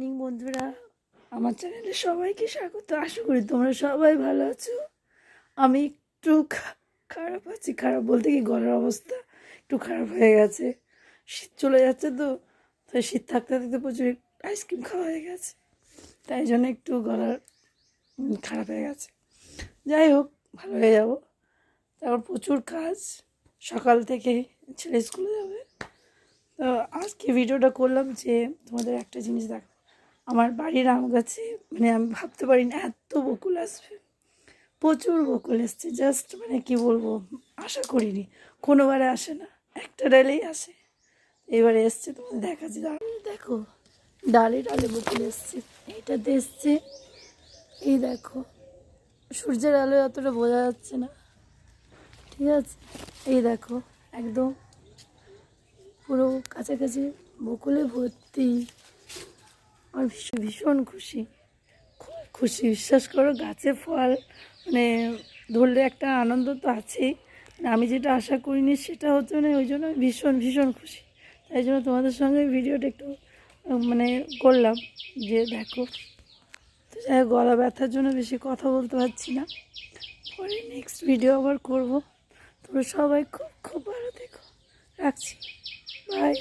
Morning বন্ধুরা, আমার চ্যানেলে সবাইকে স্বাগত। আশা করি তোমরা সবাই ভালো আছো। আমি একটু খারাপ আছি। খারাপ বলতে কি, গলার অবস্থা একটু খারাপ হয়ে গেছে। শীত চলে যাচ্ছে তো, তাই শীত থাকতে থাকতে প্রচুর আইসক্রিম খাওয়া হয়ে গেছে, তাই জন্য একটু গলার খারাপ হয়ে গেছে। যাই হোক, ভালো হয়ে যাব। তারপর প্রচুর কাজ, সকাল থেকে ছেলে স্কুলে যাবে। তো আজকে ভিডিওটা করলাম যে তোমাদের একটা জিনিস দেখো। আমার বাড়ির আম গাছে মানে আমি ভাবতে পারি না এত বকুল আসবে। প্রচুর বকুল এসছে, জাস্ট মানে কি বলবো, আশা করিনি। কোনোবারে আসে না, একটা ডালেই আসে, এবারে এসছে। তোমাদের দেখাচ্ছি, দেখো ডালে ডালে বকুল এসছে। এইটাতে এসছে, এই দেখো সূর্যের আলোয় অতটা বোঝা যাচ্ছে না, ঠিক আছে। এই দেখো একদম পুরো কাছাকাছি বকুলে ভর্তি। আর ভীষণ খুশি, খুব খুশি। বিশ্বাস করো, গাছে ফল মানে ধরলে একটা আনন্দ তো আছেই। আমি যেটা আশা করিনি সেটা হচ্ছে না, ওই জন্য ভীষণ ভীষণ খুশি। তাই জন্য তোমাদের সঙ্গে ভিডিওটা একটু মানে করলাম যে দেখো। তো যাই হোক, গলা ব্যথার জন্য বেশি কথা বলতে পারছি না। পরে নেক্সট ভিডিও আবার করব। তোমরা সবাই খুব খুব ভালো থেকো। রাখছি, বাই।